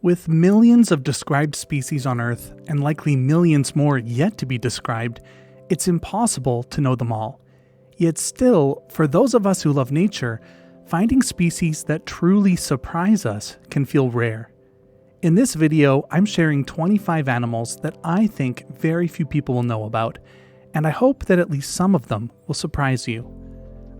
With millions of described species on Earth, and likely millions more yet to be described, it's impossible to know them all. Yet still, for those of us who love nature, finding species that truly surprise us can feel rare. In this video, I'm sharing 25 animals that I think very few people will know about, and I hope that at least some of them will surprise you.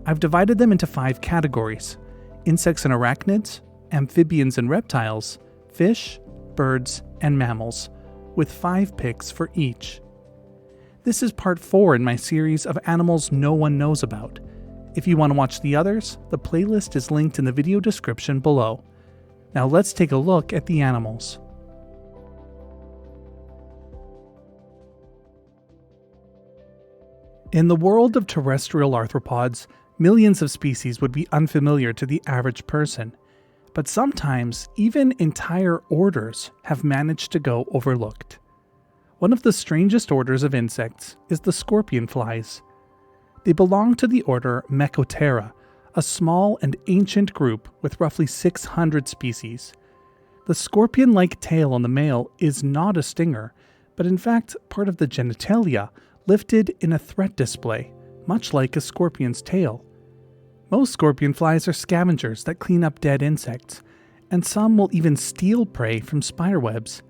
I've divided them into 5 categories: insects and arachnids, amphibians and reptiles, fish, birds, and mammals, with 5 picks for each. This is part 4 in my series of animals no one knows about. If you want to watch the others, the playlist is linked in the video description below. Now let's take a look at the animals. In the world of terrestrial arthropods, millions of species would be unfamiliar to the average person. But sometimes, even entire orders have managed to go overlooked. One of the strangest orders of insects is the scorpionflies. They belong to the order Mecoptera, a small and ancient group with roughly 600 species. The scorpion-like tail on the male is not a stinger, but in fact part of the genitalia lifted in a threat display, much like a scorpion's tail. Most scorpionflies are scavengers that clean up dead insects, and some will even steal prey from spiderwebs.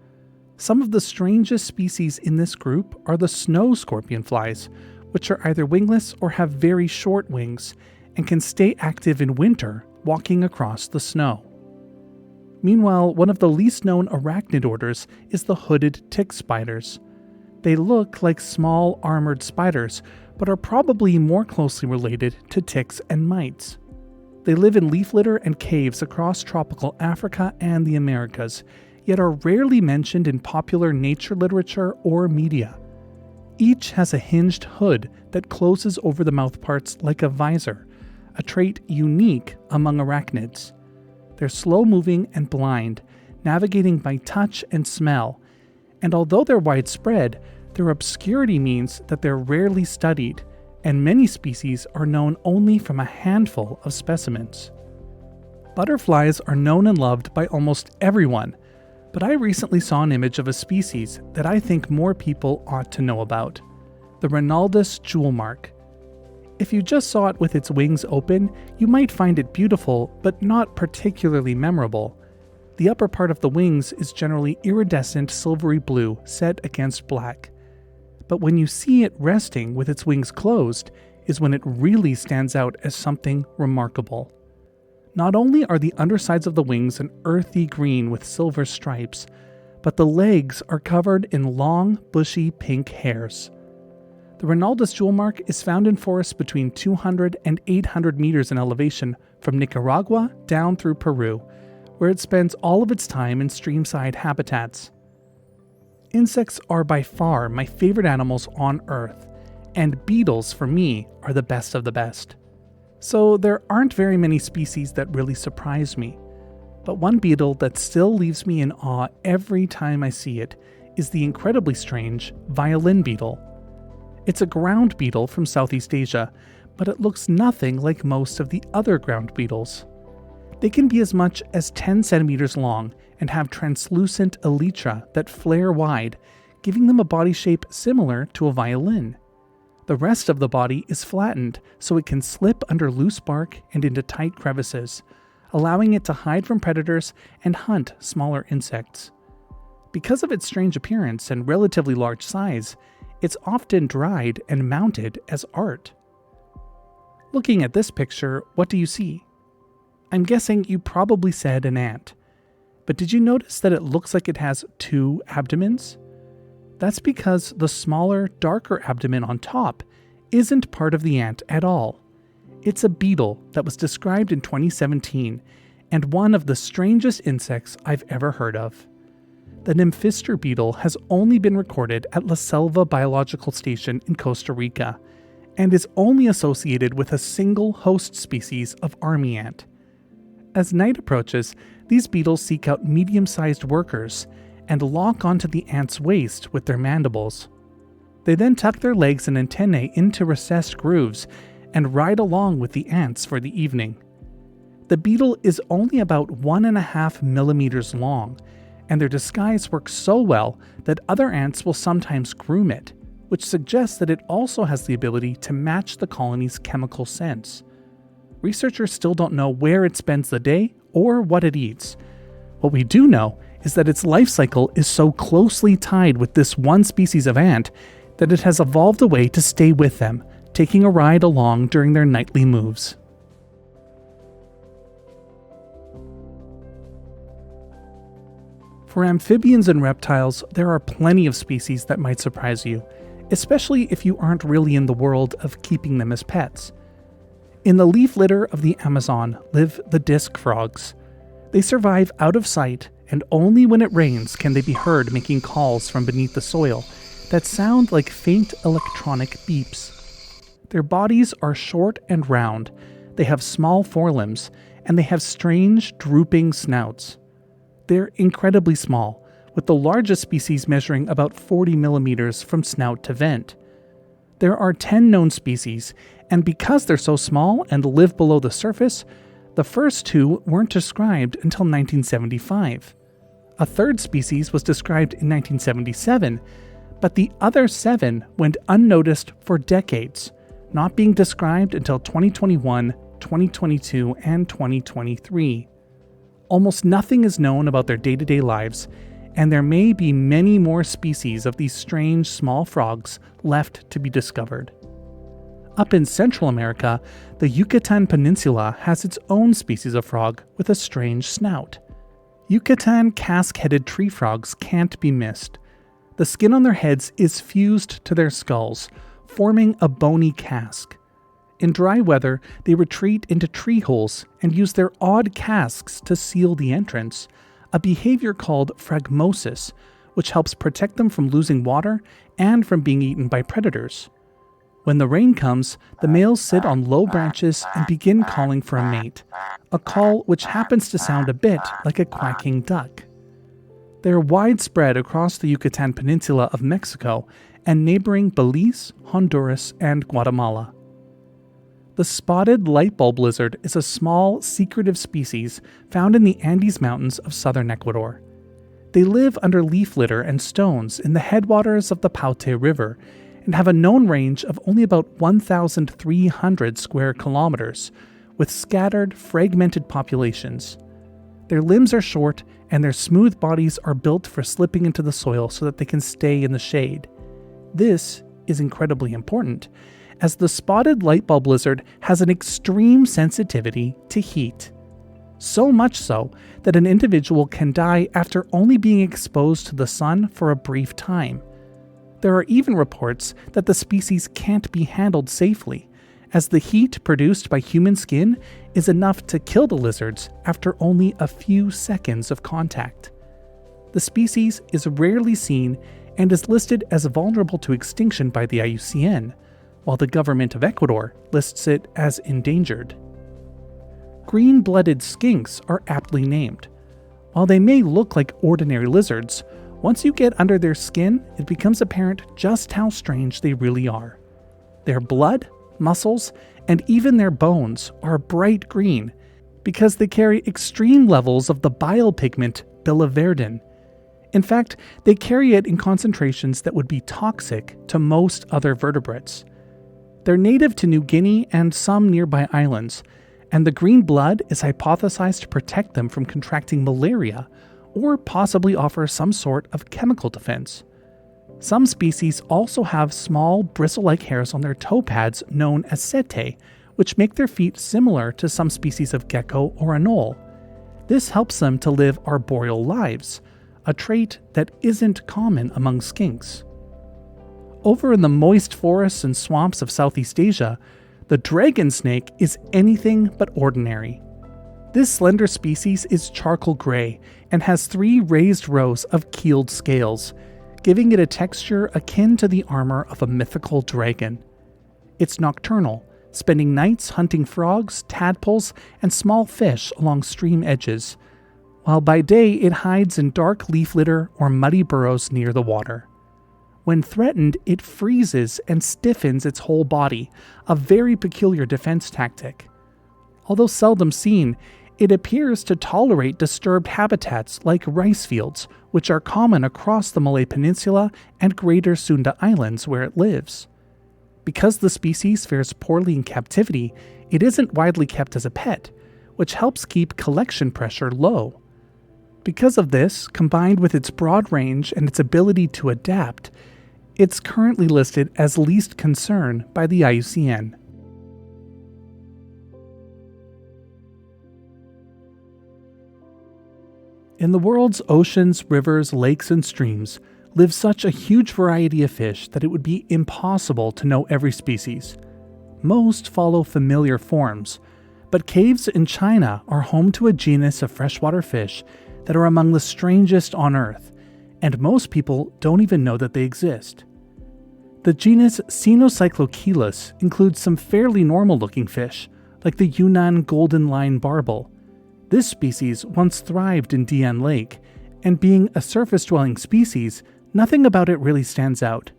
Some of the strangest species in this group are the snow scorpionflies, which are either wingless or have very short wings, and can stay active in winter walking across the snow. Meanwhile, one of the least known arachnid orders is the hooded tick spiders. They look like small armored spiders, but are probably more closely related to ticks and mites. They live in leaf litter and caves across tropical Africa and the Americas, yet are rarely mentioned in popular nature literature or media. Each has a hinged hood that closes over the mouthparts like a visor, a trait unique among arachnids. They're slow-moving and blind, navigating by touch and smell, and although they're widespread, their obscurity means that they're rarely studied, and many species are known only from a handful of specimens. Butterflies are known and loved by almost everyone, but I recently saw an image of a species that I think more people ought to know about: the Renaldus Jewelmark. If you just saw it with its wings open, you might find it beautiful, but not particularly memorable. The upper part of the wings is generally iridescent silvery blue set against black. But when you see it resting with its wings closed is when it really stands out as something remarkable. Not only are the undersides of the wings an earthy green with silver stripes, but the legs are covered in long, bushy pink hairs. The Renaldus Jewelmark is found in forests between 200 and 800 meters in elevation from Nicaragua down through Peru, where it spends all of its time in streamside habitats. Insects are by far my favorite animals on Earth, and beetles for me are the best of the best. So there aren't very many species that really surprise me, but one beetle that still leaves me in awe every time I see it is the incredibly strange Violin Beetle. It's a ground beetle from Southeast Asia, but it looks nothing like most of the other ground beetles. They can be as much as 10 centimeters long and have translucent elytra that flare wide, giving them a body shape similar to a violin. The rest of the body is flattened so it can slip under loose bark and into tight crevices, allowing it to hide from predators and hunt smaller insects. Because of its strange appearance and relatively large size, it's often dried and mounted as art. Looking at this picture, what do you see? I'm guessing you probably said an ant. But did you notice that it looks like it has 2 abdomens? That's because the smaller, darker abdomen on top isn't part of the ant at all. It's a beetle that was described in 2017, and one of the strangest insects I've ever heard of. The Nymphister Beetle has only been recorded at La Selva Biological Station in Costa Rica, and is only associated with a single host species of army ant. As night approaches, these beetles seek out medium-sized workers and lock onto the ant's waist with their mandibles. They then tuck their legs and antennae into recessed grooves and ride along with the ants for the evening. The beetle is only about 1.5 millimeters long, and their disguise works so well that other ants will sometimes groom it, which suggests that it also has the ability to match the colony's chemical scents. Researchers still don't know where it spends the day or what it eats. What we do know is that its life cycle is so closely tied with this one species of ant that it has evolved a way to stay with them, taking a ride along during their nightly moves. For amphibians and reptiles, there are plenty of species that might surprise you, especially if you aren't really in the world of keeping them as pets. In the leaf litter of the Amazon live the disc frogs. They survive out of sight, and only when it rains can they be heard making calls from beneath the soil that sound like faint electronic beeps. Their bodies are short and round, they have small forelimbs, and they have strange, drooping snouts. They're incredibly small, with the largest species measuring about 40 millimeters from snout to vent. There are 10 known species, and because they're so small and live below the surface, the first 2 weren't described until 1975. A third species was described in 1977, but the other 7 went unnoticed for decades, not being described until 2021, 2022, and 2023. Almost nothing is known about their day-to-day lives, and there may be many more species of these strange small frogs left to be discovered. Up in Central America, the Yucatán Peninsula has its own species of frog with a strange snout. Yucatán casque-headed tree frogs can't be missed. The skin on their heads is fused to their skulls, forming a bony casque. In dry weather, they retreat into tree holes and use their odd casques to seal the entrance, a behavior called phragmosis, which helps protect them from losing water and from being eaten by predators. When the rain comes, the males sit on low branches and begin calling for a mate, a call which happens to sound a bit like a quacking duck. They are widespread across the Yucatán Peninsula of Mexico and neighboring Belize, Honduras, and Guatemala. The spotted lightbulb lizard is a small, secretive species found in the Andes Mountains of southern Ecuador. They live under leaf litter and stones in the headwaters of the Paute River and have a known range of only about 1,300 square kilometers, with scattered, fragmented populations. Their limbs are short and their smooth bodies are built for slipping into the soil so that they can stay in the shade. This is incredibly important, as the spotted lightbulb lizard has an extreme sensitivity to heat. So much so that an individual can die after only being exposed to the sun for a brief time. There are even reports that the species can't be handled safely, as the heat produced by human skin is enough to kill the lizards after only a few seconds of contact. The species is rarely seen and is listed as vulnerable to extinction by the IUCN, while the government of Ecuador lists it as endangered. Green-blooded skinks are aptly named. While they may look like ordinary lizards, once you get under their skin, it becomes apparent just how strange they really are. Their blood, muscles, and even their bones are bright green because they carry extreme levels of the bile pigment biliverdin. In fact, they carry it in concentrations that would be toxic to most other vertebrates. They're native to New Guinea and some nearby islands, and the green blood is hypothesized to protect them from contracting malaria or possibly offer some sort of chemical defense. Some species also have small, bristle-like hairs on their toe pads known as setae, which make their feet similar to some species of gecko or anole. This helps them to live arboreal lives, a trait that isn't common among skinks. Over in the moist forests and swamps of Southeast Asia, the dragon snake is anything but ordinary. This slender species is charcoal gray and has 3 raised rows of keeled scales, giving it a texture akin to the armor of a mythical dragon. It's nocturnal, spending nights hunting frogs, tadpoles, and small fish along stream edges, while by day it hides in dark leaf litter or muddy burrows near the water. When threatened, it freezes and stiffens its whole body, a very peculiar defense tactic. Although seldom seen, it appears to tolerate disturbed habitats like rice fields, which are common across the Malay Peninsula and Greater Sunda Islands where it lives. Because the species fares poorly in captivity, it isn't widely kept as a pet, which helps keep collection pressure low. Because of this, combined with its broad range and its ability to adapt, it's currently listed as least concern by the IUCN. In the world's oceans, rivers, lakes, and streams live such a huge variety of fish that it would be impossible to know every species. Most follow familiar forms, but caves in China are home to a genus of freshwater fish that are among the strangest on Earth, and most people don't even know that they exist. The genus Sinocyclocheilus includes some fairly normal-looking fish, like the Yunnan golden line barbel. This species once thrived in Dian Lake, and being a surface-dwelling species, nothing about it really stands out.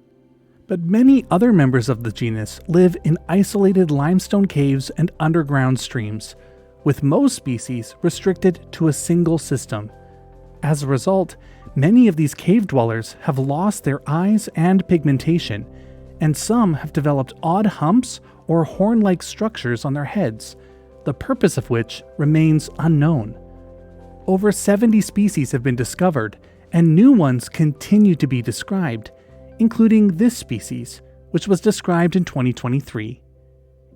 But many other members of the genus live in isolated limestone caves and underground streams, with most species restricted to a single system. As a result, many of these cave dwellers have lost their eyes and pigmentation, and some have developed odd humps or horn-like structures on their heads, the purpose of which remains unknown. Over 70 species have been discovered, and new ones continue to be described, including this species, which was described in 2023.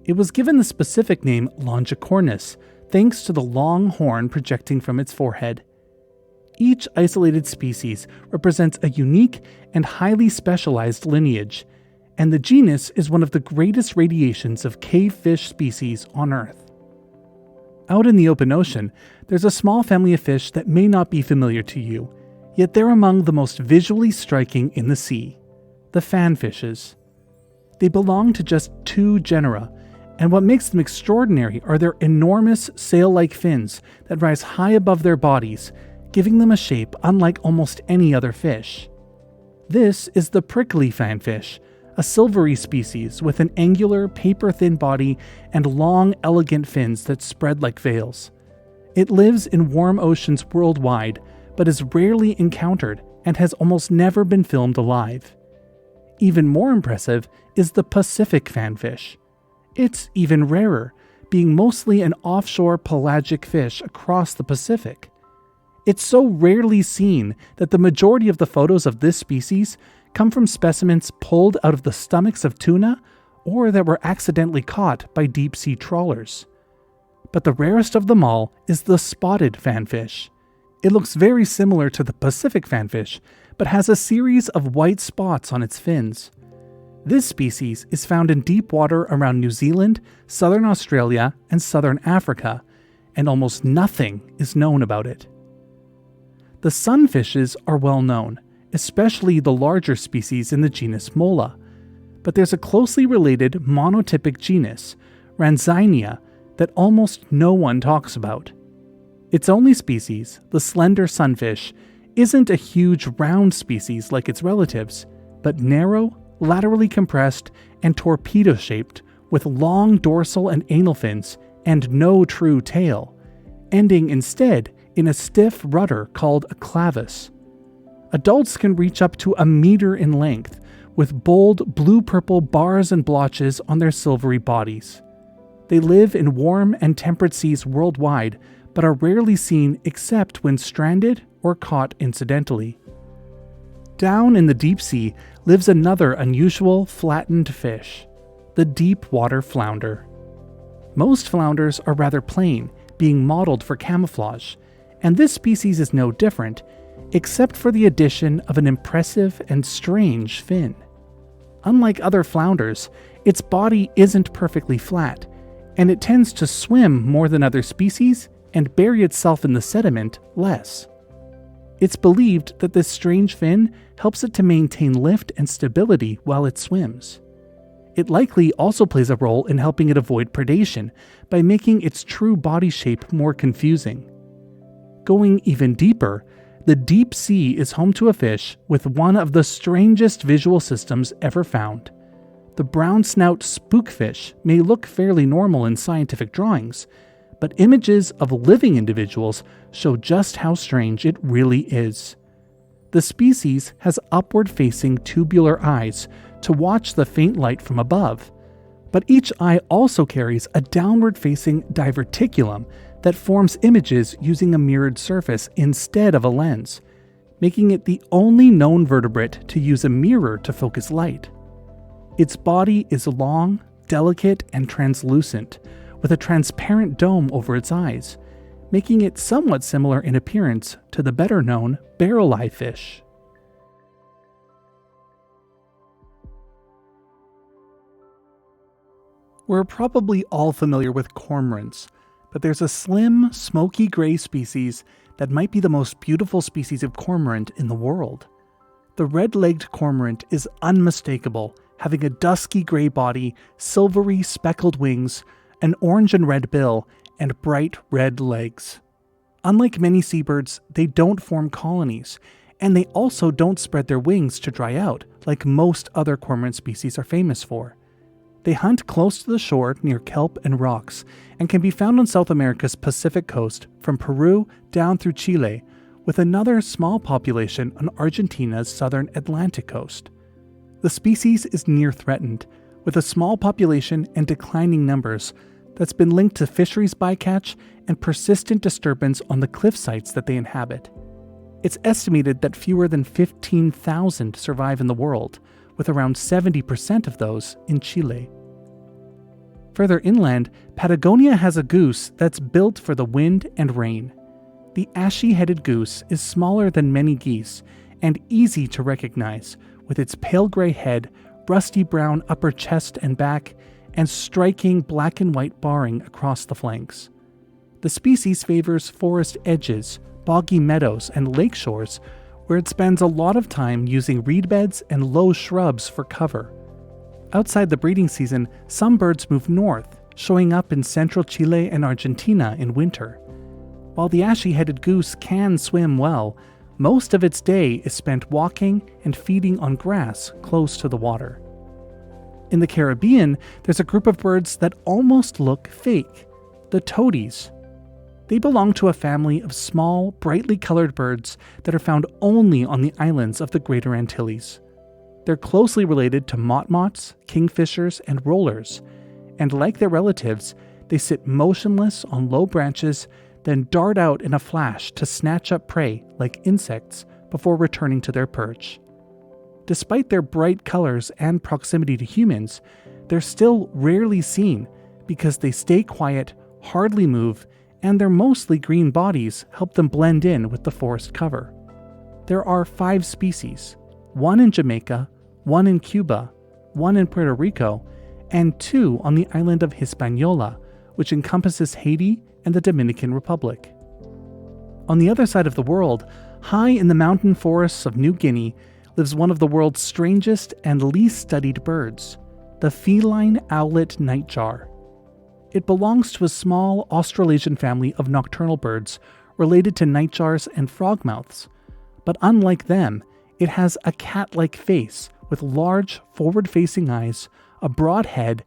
It was given the specific name Longicornis, thanks to the long horn projecting from its forehead. Each isolated species represents a unique and highly specialized lineage, and the genus is one of the greatest radiations of cave fish species on Earth. Out in the open ocean, there's a small family of fish that may not be familiar to you, yet they're among the most visually striking in the sea, the fanfishes. They belong to just 2 genera, and what makes them extraordinary are their enormous sail-like fins that rise high above their bodies, giving them a shape unlike almost any other fish. This is the prickly fanfish, a silvery species with an angular, paper-thin body and long, elegant fins that spread like veils. It lives in warm oceans worldwide, but is rarely encountered and has almost never been filmed alive. Even more impressive is the Pacific fanfish. It's even rarer, being mostly an offshore pelagic fish across the Pacific. It's so rarely seen that the majority of the photos of this species come from specimens pulled out of the stomachs of tuna or that were accidentally caught by deep-sea trawlers. But the rarest of them all is the spotted fanfish. It looks very similar to the Pacific fanfish, but has a series of white spots on its fins. This species is found in deep water around New Zealand, southern Australia, and southern Africa, and almost nothing is known about it. The sunfishes are well known, especially the larger species in the genus Mola, but there's a closely related monotypic genus, Ranzinia, that almost no one talks about. Its only species, the slender sunfish, isn't a huge round species like its relatives, but narrow, laterally compressed, and torpedo-shaped, with long dorsal and anal fins and no true tail, ending instead in a stiff rudder called a clavus. Adults can reach up to 1 meter in length, with bold blue-purple bars and blotches on their silvery bodies. They live in warm and temperate seas worldwide, but are rarely seen except when stranded or caught incidentally. Down in the deep sea lives another unusual flattened fish, the Deepwater Flounder. Most flounders are rather plain, being modeled for camouflage, and this species is no different, except for the addition of an impressive and strange fin. Unlike other flounders, its body isn't perfectly flat, and it tends to swim more than other species and bury itself in the sediment less. It's believed that this strange fin helps it to maintain lift and stability while it swims. It likely also plays a role in helping it avoid predation by making its true body shape more confusing. Going even deeper, the deep sea is home to a fish with one of the strangest visual systems ever found. The Brownsnout Spookfish may look fairly normal in scientific drawings, but images of living individuals show just how strange it really is. The species has upward-facing tubular eyes to watch the faint light from above, but each eye also carries a downward-facing diverticulum that forms images using a mirrored surface instead of a lens, making it the only known vertebrate to use a mirror to focus light. Its body is long, delicate, and translucent, with a transparent dome over its eyes, making it somewhat similar in appearance to the better-known barrel-eye fish. We're probably all familiar with cormorants, but there's a slim, smoky gray species that might be the most beautiful species of cormorant in the world. The red-legged cormorant is unmistakable, having a dusky gray body, silvery speckled wings, an orange and red bill, and bright red legs. Unlike many seabirds, they don't form colonies, and they also don't spread their wings to dry out, like most other cormorant species are famous for. They hunt close to the shore near kelp and rocks, and can be found on South America's Pacific coast from Peru down through Chile, with another small population on Argentina's southern Atlantic coast. The species is near threatened, with a small population and declining numbers that's been linked to fisheries bycatch and persistent disturbance on the cliff sites that they inhabit. It's estimated that fewer than 15,000 survive in the world, with around 70% of those in Chile. Further inland, Patagonia has a goose that's built for the wind and rain. The ashy-headed goose is smaller than many geese and easy to recognize, with its pale gray head, rusty brown upper chest and back, and striking black and white barring across the flanks. The species favors forest edges, boggy meadows, and lake shores, where it spends a lot of time using reed beds and low shrubs for cover. Outside the breeding season, some birds move north, showing up in central Chile and Argentina in winter. While the ashy-headed goose can swim well, most of its day is spent walking and feeding on grass close to the water. In the Caribbean, there's a group of birds that almost look fake, the toadies. They belong to a family of small, brightly colored birds that are found only on the islands of the Greater Antilles. They're closely related to motmots, kingfishers, and rollers, and like their relatives, they sit motionless on low branches, then dart out in a flash to snatch up prey like insects before returning to their perch. Despite their bright colors and proximity to humans, they're still rarely seen because they stay quiet, hardly move, and their mostly green bodies help them blend in with the forest cover. There are 5 species, 1 in Jamaica, 1 in Cuba, 1 in Puerto Rico, and 2 on the island of Hispaniola, which encompasses Haiti and the Dominican Republic. On the other side of the world, high in the mountain forests of New Guinea, lives one of the world's strangest and least studied birds, the feline owlet nightjar. It belongs to a small Australasian family of nocturnal birds related to nightjars and frogmouths, but unlike them, it has a cat-like face with large, forward-facing eyes, a broad head,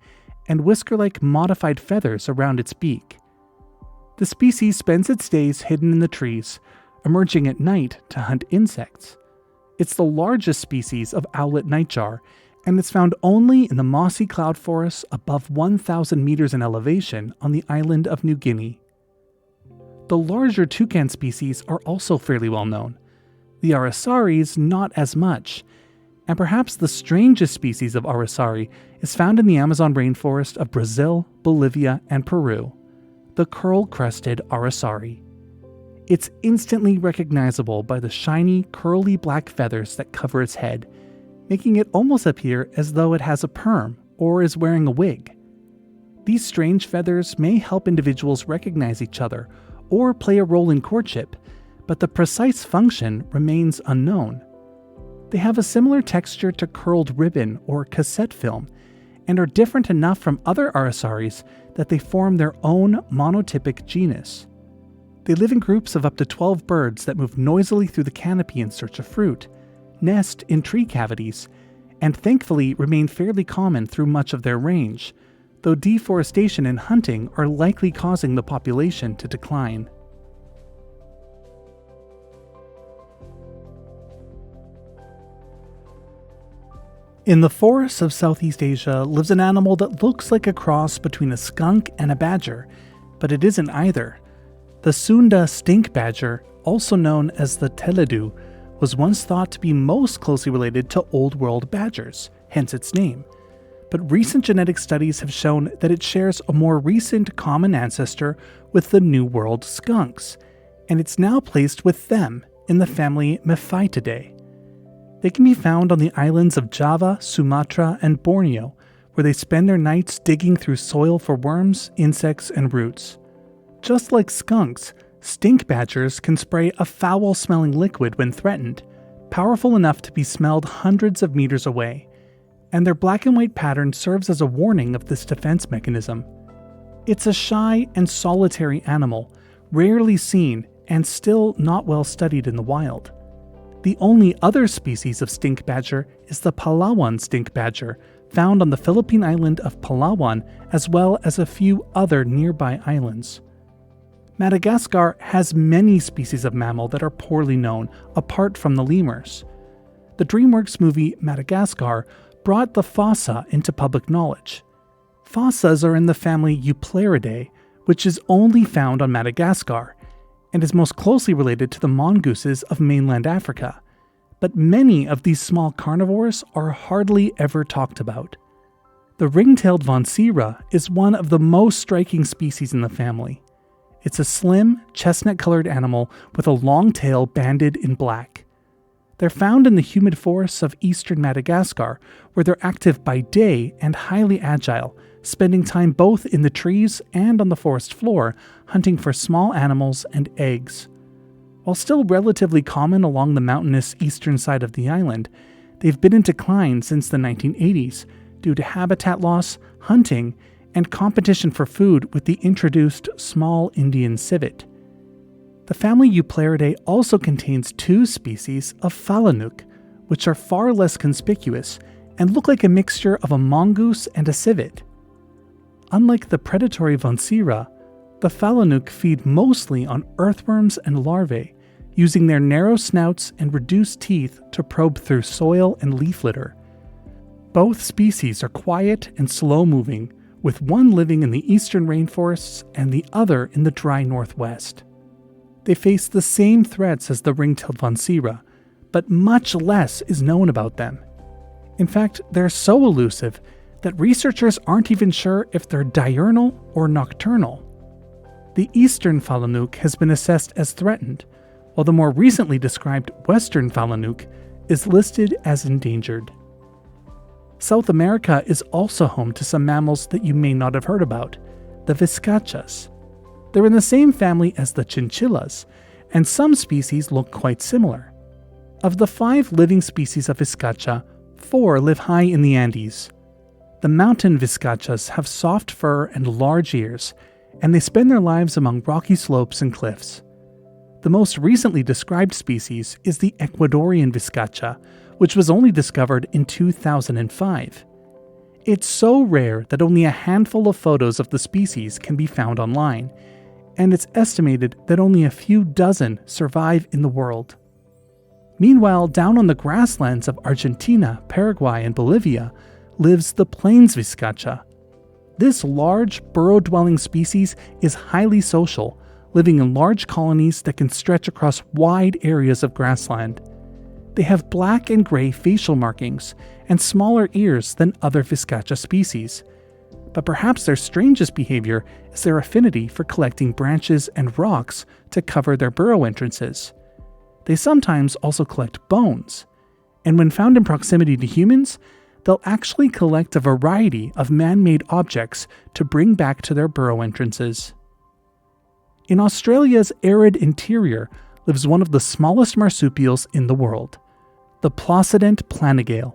and whisker-like modified feathers around its beak. The species spends its days hidden in the trees, emerging at night to hunt insects. It's the largest species of owlet nightjar, and it's found only in the mossy cloud forests above 1,000 meters in elevation on the island of New Guinea. The larger toucan species are also fairly well known. The arasaris not as much, and perhaps the strangest species of aracari is found in the Amazon rainforest of Brazil, Bolivia, and Peru, the curl-crested aracari. It's instantly recognizable by the shiny, curly black feathers that cover its head, making it almost appear as though it has a perm or is wearing a wig. These strange feathers may help individuals recognize each other or play a role in courtship, but the precise function remains unknown. They have a similar texture to curled ribbon or cassette film, and are different enough from other arasaris that they form their own monotypic genus. They live in groups of up to 12 birds that move noisily through the canopy in search of fruit, nest in tree cavities, and thankfully remain fairly common through much of their range, though deforestation and hunting are likely causing the population to decline. In the forests of Southeast Asia lives an animal that looks like a cross between a skunk and a badger, but it isn't either. The Sunda stink badger, also known as the teledu, was once thought to be most closely related to Old World badgers, hence its name. But recent genetic studies have shown that it shares a more recent common ancestor with the New World skunks, and it's now placed with them in the family Mephietidae. They can be found on the islands of Java, Sumatra, and Borneo, where they spend their nights digging through soil for worms, insects, and roots. Just like skunks, stink badgers can spray a foul-smelling liquid when threatened, powerful enough to be smelled hundreds of meters away, and their black and white pattern serves as a warning of this defense mechanism. It's a shy and solitary animal, rarely seen and still not well studied in the wild. The only other species of stink badger is the Palawan stink badger, found on the Philippine island of Palawan as well as a few other nearby islands. Madagascar has many species of mammal that are poorly known, apart from the lemurs. The DreamWorks movie Madagascar brought the fossa into public knowledge. Fossas are in the family Eupleridae, which is only found on Madagascar, and is most closely related to the mongooses of mainland Africa. But many of these small carnivores are hardly ever talked about. The ring-tailed Vansira is one of the most striking species in the family. It's a slim, chestnut-colored animal with a long tail banded in black. They're found in the humid forests of eastern Madagascar, where they're active by day and highly agile, spending time both in the trees and on the forest floor, hunting for small animals and eggs. While still relatively common along the mountainous eastern side of the island, they've been in decline since the 1980s due to habitat loss, hunting, and competition for food with the introduced small Indian civet. The family Eupleridae also contains two species of phalanook, which are far less conspicuous and look like a mixture of a mongoose and a civet. Unlike the predatory Vansira, the phalanook feed mostly on earthworms and larvae, using their narrow snouts and reduced teeth to probe through soil and leaf litter. Both species are quiet and slow-moving, with one living in the eastern rainforests and the other in the dry northwest. They face the same threats as the ring-tailed Vansira, but much less is known about them. In fact, they're so elusive that researchers aren't even sure if they're diurnal or nocturnal. The eastern phalanook has been assessed as threatened, while the more recently described western phalanook is listed as endangered. South America is also home to some mammals that you may not have heard about, the vizcachas. They're in the same family as the chinchillas, and some species look quite similar. Of the 5 living species of vizcacha, 4 live high in the Andes. The mountain vizcachas have soft fur and large ears, and they spend their lives among rocky slopes and cliffs. The most recently described species is the Ecuadorian vizcacha, which was only discovered in 2005. It's so rare that only a handful of photos of the species can be found online, and it's estimated that only a few dozen survive in the world. Meanwhile, down on the grasslands of Argentina, Paraguay, and Bolivia lives the plains vizcacha. This large, burrow-dwelling species is highly social, living in large colonies that can stretch across wide areas of grassland. They have black and gray facial markings and smaller ears than other vizcacha species. But perhaps their strangest behavior is their affinity for collecting branches and rocks to cover their burrow entrances. They sometimes also collect bones, and when found in proximity to humans, they'll actually collect a variety of man-made objects to bring back to their burrow entrances. In Australia's arid interior lives one of the smallest marsupials in the world, the Plocident planigale.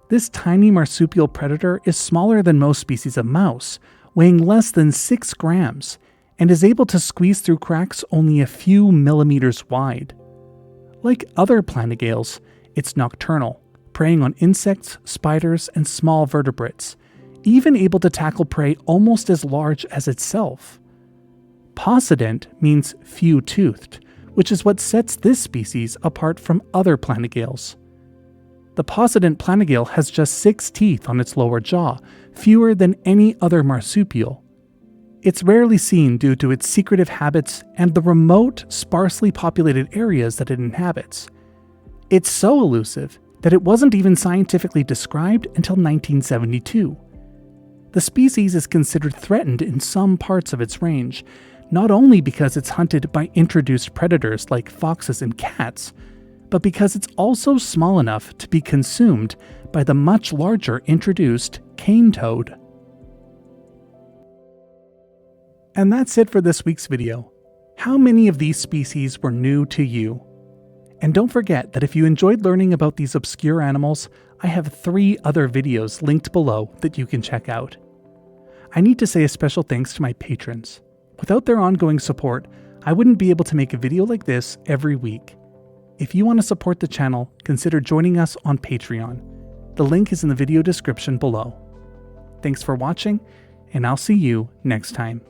This tiny marsupial predator is smaller than most species of mouse, weighing less than 6 grams, and is able to squeeze through cracks only a few millimeters wide. Like other planigales, it's nocturnal, preying on insects, spiders, and small vertebrates, even able to tackle prey almost as large as itself. Possident means few-toothed, which is what sets this species apart from other planigales. The possident planigale has just 6 teeth on its lower jaw, fewer than any other marsupial. It's rarely seen due to its secretive habits and the remote, sparsely populated areas that it inhabits. It's so elusive that it wasn't even scientifically described until 1972. The species is considered threatened in some parts of its range, not only because it's hunted by introduced predators like foxes and cats, but because it's also small enough to be consumed by the much larger introduced cane toad. And that's it for this week's video. How many of these species were new to you? And don't forget that if you enjoyed learning about these obscure animals, I have 3 other videos linked below that you can check out. I need to say a special thanks to my patrons. Without their ongoing support, I wouldn't be able to make a video like this every week. If you want to support the channel, consider joining us on Patreon. The link is in the video description below. Thanks for watching, and I'll see you next time.